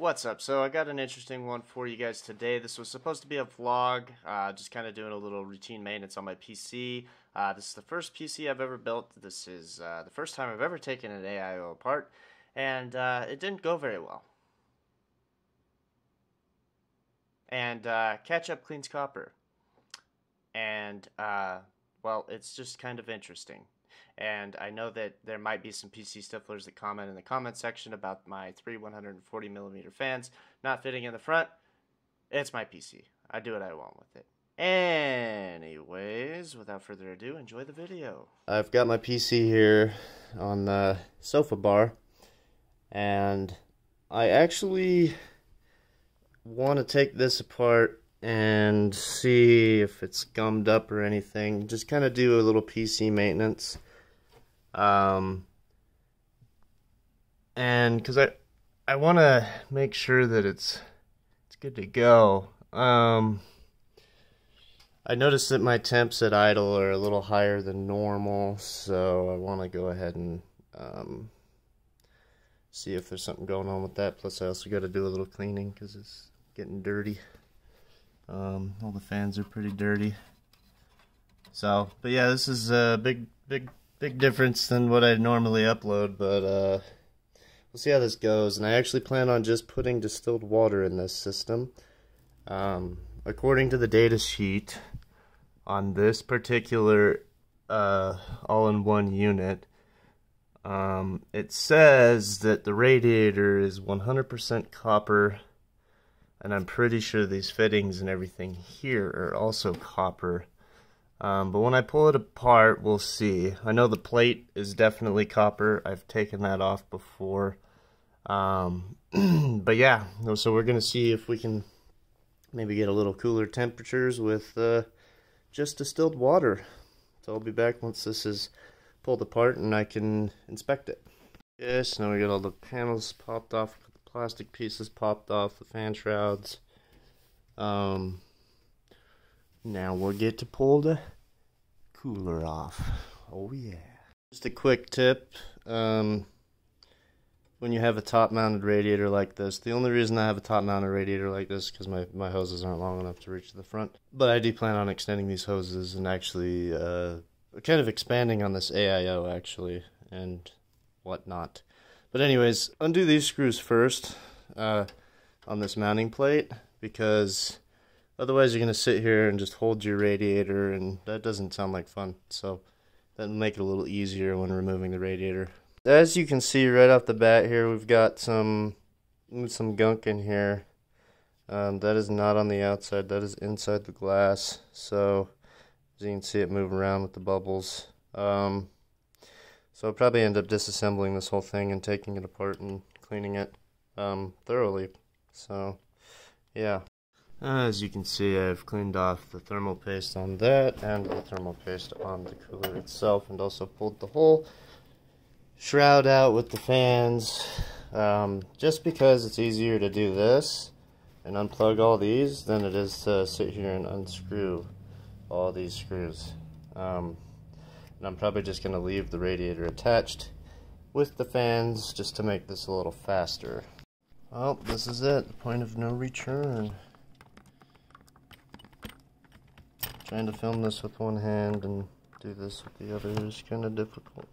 What's up? So I got an interesting one for you guys today. This was supposed to be a vlog, just kind of doing a little routine maintenance on my PC. This is the first PC I've ever built. This is the first time I've ever taken an AIO apart, and it didn't go very well. And catch-up cleans copper. And, well, it's just kind of interesting. And I know that there might be some PC stiflers that comment in the comment section about my three 140mm fans not fitting in the front. It's my PC. I do what I want with it. Anyways, without further ado, enjoy the video. I've got my PC here on the sofa bar, and I actually want to take this apart and see if it's gummed up or anything. Just kind of do a little PC maintenance. And because I want to make sure that it's good to go. I noticed that my temps at idle are a little higher than normal, so I want to go ahead and see if there's something going on with that. Plus I also got to do a little cleaning because it's getting dirty. All the fans are pretty dirty. So, but yeah, this is a big difference than what I normally upload, but we'll see how this goes. And I actually plan on just putting distilled water in this system. According to the data sheet on this particular all-in-one unit, it says that the radiator is 100% copper, and I'm pretty sure these fittings and everything here are also copper. But when I pull it apart, we'll see. I know the plate is definitely copper. I've taken that off before. But yeah, so we're going to see if we can maybe get a little cooler temperatures with just distilled water. So I'll be back once this is pulled apart and I can inspect it. Yes, now we got all the panels popped off, the plastic pieces popped off, the fan shrouds. Now we'll get to pull the cooler off. Oh yeah. Just a quick tip, when you have a top-mounted radiator like this, the only reason I have a top-mounted radiator like this is because my hoses aren't long enough to reach to the front. But I do plan on extending these hoses and actually kind of expanding on this AIO actually and whatnot. But anyways, undo these screws first on this mounting plate, because otherwise you're going to sit here and just hold your radiator, and that doesn't sound like fun. So that'll make it a little easier when removing the radiator. As you can see right off the bat here, we've got some gunk in here. That is not on the outside, that is inside the glass. So as you can see it move around with the bubbles. So I'll probably end up disassembling this whole thing and taking it apart and cleaning it thoroughly. So yeah. As you can see, I've cleaned off the thermal paste on that and the thermal paste on the cooler itself, and also pulled the whole shroud out with the fans, just because it's easier to do this and unplug all these than it is to sit here and unscrew all these screws. And I'm probably just going to leave the radiator attached with the fans just to make this a little faster. Well, this is it, the point of no return. Trying to film this with one hand and do this with the other is kind of difficult.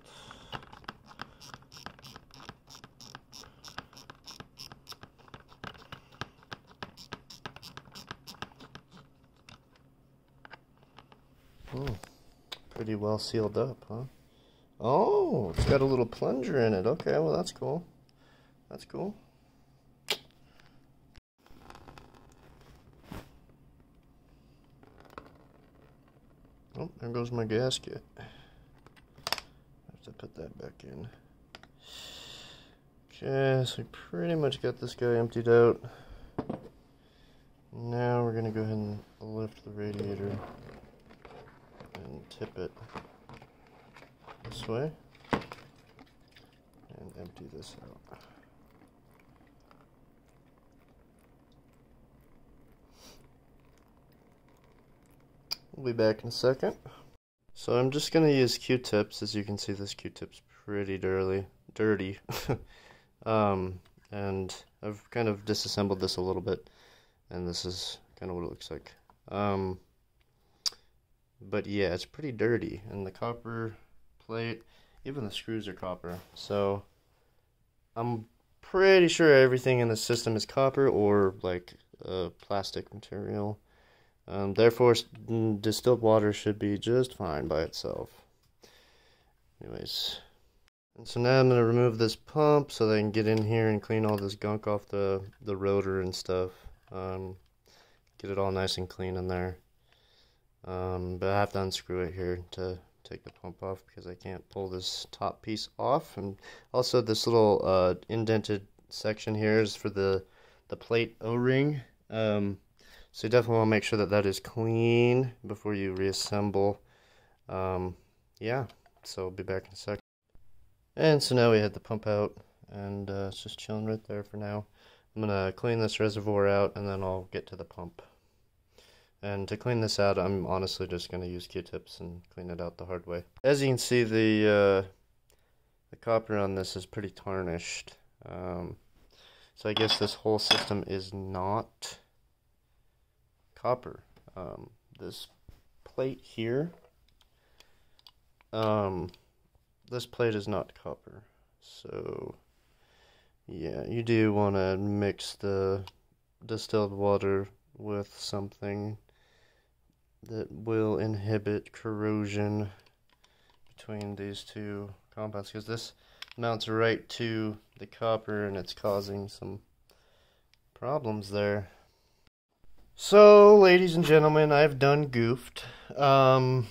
Pretty well sealed up, huh? Oh, it's got a little plunger in it. Okay, well that's cool. That's cool. Oh, there goes my gasket. I have to put that back in. Okay, so we pretty much got this guy emptied out. Now we're gonna go ahead and lift the radiator and tip it this way and empty this out. We'll be back in a second. So I'm just going to use Q-tips. As you can see, this Q-tip's pretty dirty. And I've kind of disassembled this a little bit, and this is kind of what it looks like. But yeah, it's pretty dirty, and the copper plate, even the screws are copper. So I'm pretty sure everything in the system is copper or like plastic material. Therefore, distilled water should be just fine by itself. Anyways, and so now I'm going to remove this pump so that I can get in here and clean all this gunk off the rotor and stuff. Get it all nice and clean in there. But I have to unscrew it here to take the pump off because I can't pull this top piece off. And also this little indented section here is for the plate O-ring. So you definitely want to make sure that that is clean before you reassemble. Yeah, so I'll be back in a sec. And so now we had the pump out, and it's just chilling right there for now. I'm going to clean this reservoir out, and then I'll get to the pump. And to clean this out, I'm honestly just going to use Q-tips and clean it out the hard way. As you can see, the copper on this is pretty tarnished. So I guess this whole system is not copper. This plate here, this plate is not copper. So yeah, you do want to mix the distilled water with something that will inhibit corrosion between these two compounds, because this mounts right to the copper and it's causing some problems there. So, ladies and gentlemen, I've done goofed. Might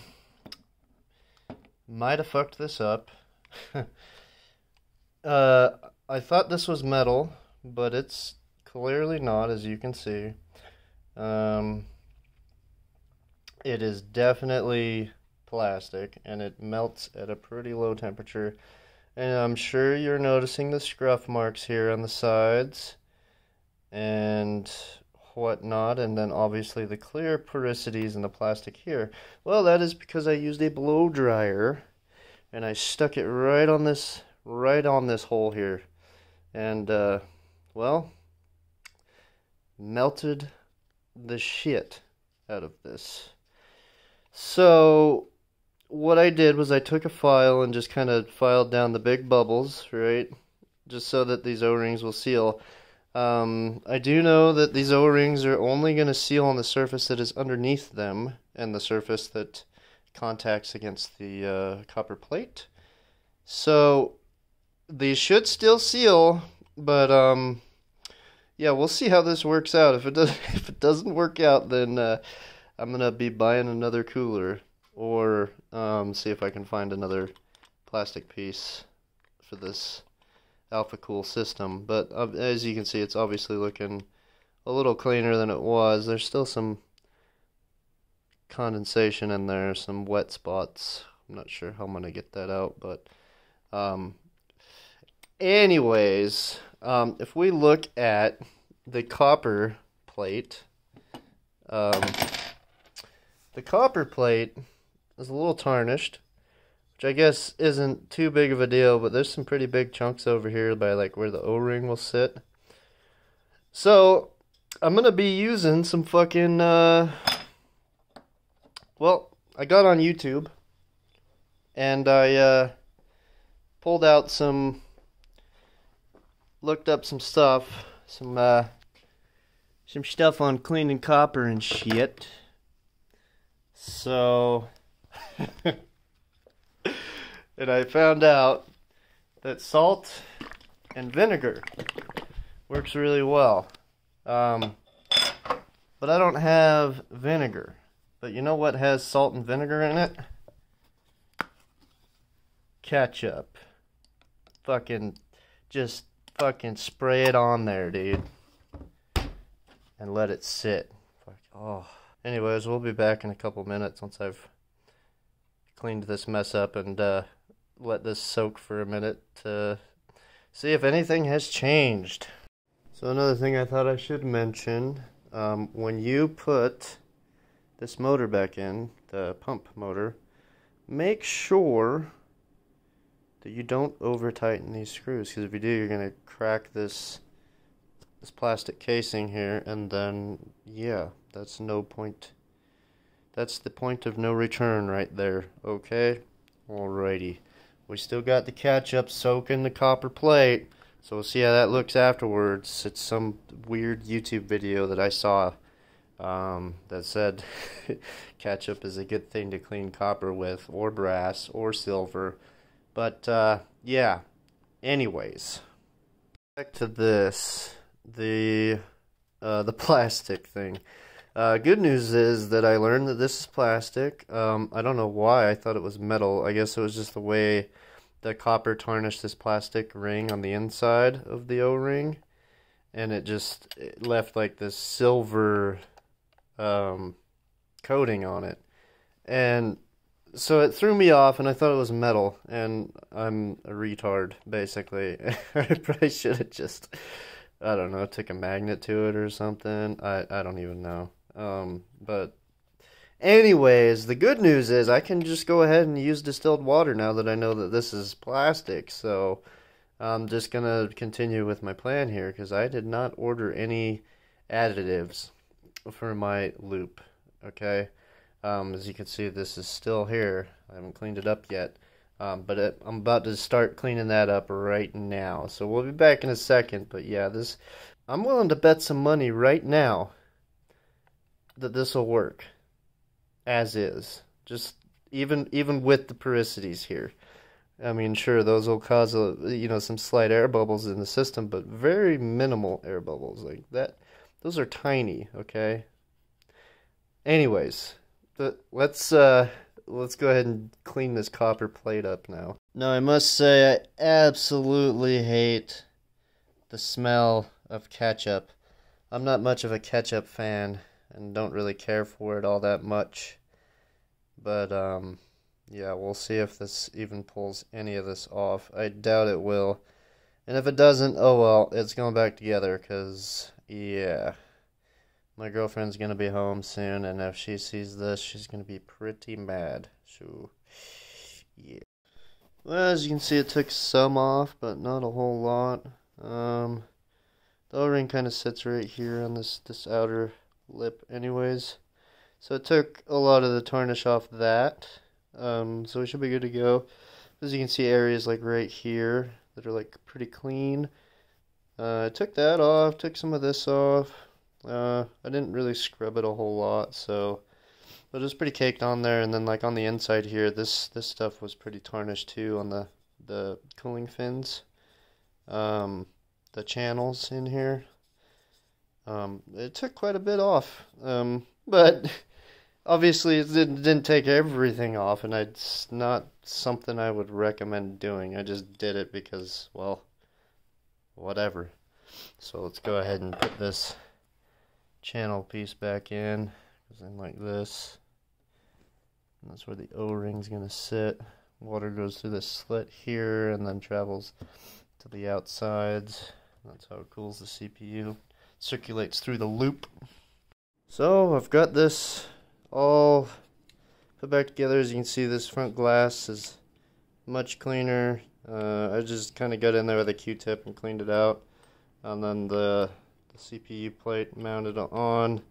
have fucked this up. I thought this was metal, but it's clearly not, as you can see. It is definitely plastic, and it melts at a pretty low temperature. And I'm sure you're noticing the scruff marks here on the sides and whatnot, and then obviously the clear porosities in the plastic here. Well, that is because I used a blow dryer, and I stuck it right on this hole here, and well, melted the shit out of this. So what I did was I took a file and just kind of filed down the big bubbles, right, just so that these O-rings will seal. I do know that these O-rings are only going to seal on the surface that is underneath them and the surface that contacts against the copper plate. So these should still seal, but yeah, we'll see how this works out. If it doesn't work out, then I'm gonna be buying another cooler, or see if I can find another plastic piece for this Alpha Cool system. But as you can see, it's obviously looking a little cleaner than it was. There's still some condensation in there, some wet spots. I'm not sure how I'm gonna get that out, but anyways, if we look at the copper plate, the copper plate is a little tarnished, which I guess isn't too big of a deal, but there's some pretty big chunks over here by like where the O-ring will sit. So I'm gonna be using some fucking well, I got on YouTube and I pulled out looked up some stuff, some stuff on cleaning copper and shit. So and I found out that salt and vinegar works really well. But I don't have vinegar. But you know what has salt and vinegar in it? Ketchup. Just fucking spray it on there, dude. And let it sit. Oh. Anyways, we'll be back in a couple minutes once I've cleaned this mess up and let this soak for a minute to see if anything has changed. So another thing I thought I should mention, when you put this motor back in, the pump motor, make sure that you don't over tighten these screws, because if you do, you're going to crack this this plastic casing here, and then yeah, that's the point of no return right there. Okay, alrighty, we still got the ketchup soaking the copper plate, so we'll see how that looks afterwards. It's some weird YouTube video that I saw that said ketchup is a good thing to clean copper with, or brass, or silver. But yeah, anyways, back to this, the plastic thing. Good news is that I learned that this is plastic. I don't know why I thought it was metal. I guess it was just the way the copper tarnished this plastic ring on the inside of the O-ring, and it left like this silver coating on it, and so it threw me off, and I thought it was metal, and I'm a retard, basically. I probably should have just, I don't know, took a magnet to it or something. I don't even know. But anyways, the good news is I can just go ahead and use distilled water now that I know that this is plastic. So I'm just gonna continue with my plan here, because I did not order any additives for my loop. Okay, as you can see, this is still here. I haven't cleaned it up yet, but I'm about to start cleaning that up right now, so we'll be back in a second. But yeah, I'm willing to bet some money right now that this will work as is, just even with the porosities here. I mean, sure, those will cause some slight air bubbles in the system, but very minimal air bubbles like that. Those are tiny, okay? Anyways, let's go ahead and clean this copper plate up now. Now, I must say I absolutely hate the smell of ketchup. I'm not much of a ketchup fan and don't really care for it all that much. But yeah, we'll see if this even pulls any of this off. I doubt it will. And if it doesn't, oh well, it's going back together, because yeah, my girlfriend's going to be home soon, and if she sees this, she's going to be pretty mad. So, yeah. Well, as you can see, it took some off, but not a whole lot. The O-ring kind of sits right here on this outer lip anyways. So it took a lot of the tarnish off that. So we should be good to go. As you can see, areas like right here that are like pretty clean. I took that off, took some of this off. I didn't really scrub it a whole lot, so but it was pretty caked on there. And then like on the inside here, this stuff was pretty tarnished too on the cooling fins, the channels in here. It took quite a bit off, but obviously it didn't take everything off, and it's not something I would recommend doing. I just did it because, well, whatever. So let's go ahead and put this channel piece back in, goes in like this, and that's where the O-ring's gonna sit. Water goes through this slit here and then travels to the outsides. That's how it cools the CPU. Circulates through the loop. So I've got this all put back together. As you can see, this front glass is much cleaner. I just kind of got in there with a Q-tip and cleaned it out, and then the CPU plate mounted on.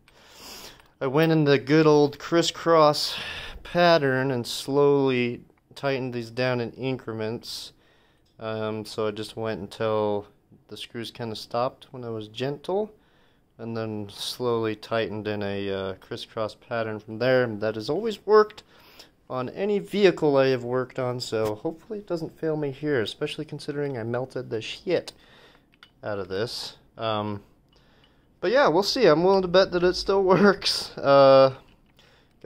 I went in the good old crisscross pattern and slowly tightened these down in increments. So I just went until the screws kind of stopped when I was gentle, and then slowly tightened in a crisscross pattern from there. And that has always worked on any vehicle I have worked on, so hopefully it doesn't fail me here, especially considering I melted the shit out of this. But yeah, we'll see. I'm willing to bet that it still works. Got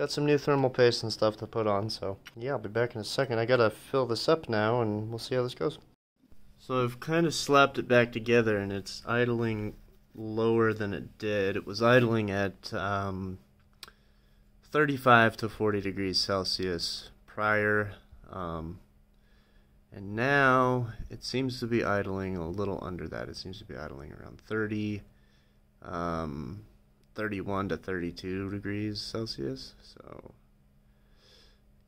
some new thermal paste and stuff to put on, so yeah, I'll be back in a second. I gotta fill this up now, and we'll see how this goes. So I've kind of slapped it back together, and it's idling lower than it did. It was idling at 35 to 40 degrees Celsius prior, and now it seems to be idling a little under that. It seems to be idling around 30, 31 to 32 degrees Celsius. So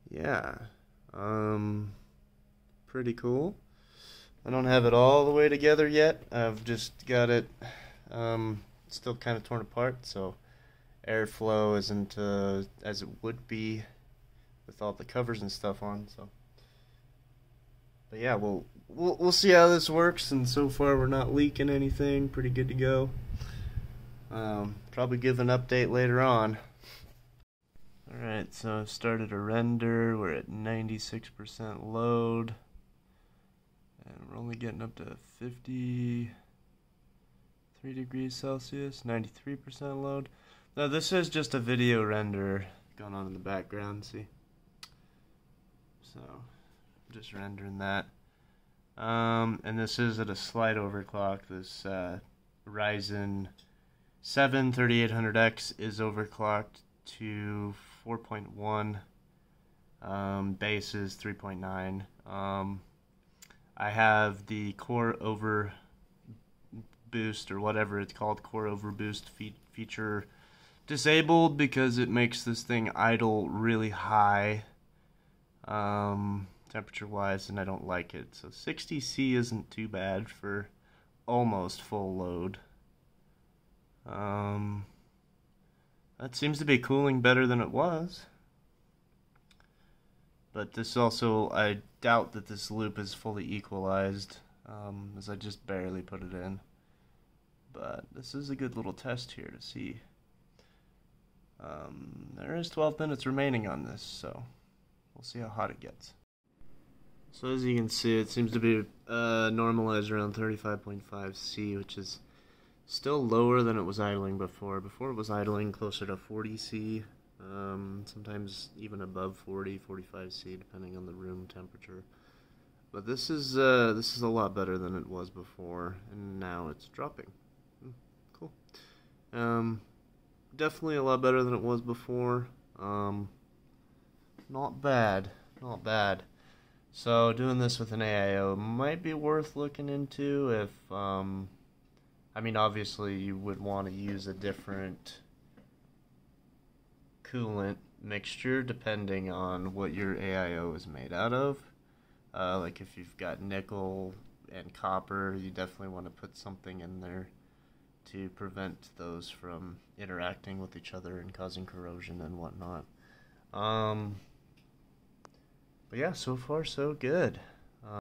yeah, pretty cool. I don't have it all the way together yet. I've just got it It's still kind of torn apart, so airflow isn't as it would be with all the covers and stuff on. So, but yeah, we'll see how this works. And so far, we're not leaking anything. Pretty good to go. Probably give an update later on. Alright, so I've started a render. We're at 96% load. And we're only getting up to 53 degrees Celsius, 93% load. Now this is just a video render going on in the background, see? So, just rendering that. And this is at a slight overclock. This Ryzen 7 3800X is overclocked to 4.1. Base is 3.9. I have the core over boost, or whatever it's called, core over boost feature disabled because it makes this thing idle really high temperature wise, and I don't like it. So 60C isn't too bad for almost full load. That seems to be cooling better than it was. But this also, I doubt that this loop is fully equalized, as I just barely put it in. But this is a good little test here to see. There is 12 minutes remaining on this, so we'll see how hot it gets. So as you can see, it seems to be normalized around 35.5 C, which is still lower than it was idling before. Before it was idling closer to 40 C. Sometimes even above 40, 45 C, depending on the room temperature. But this is a lot better than it was before, and now it's dropping. Cool. Definitely a lot better than it was before. Not bad, not bad. So doing this with an AIO might be worth looking into if, I mean, obviously you would want to use a different coolant mixture depending on what your AIO is made out of. Like if you've got nickel and copper, you definitely want to put something in there to prevent those from interacting with each other and causing corrosion and whatnot. But yeah, so far so good.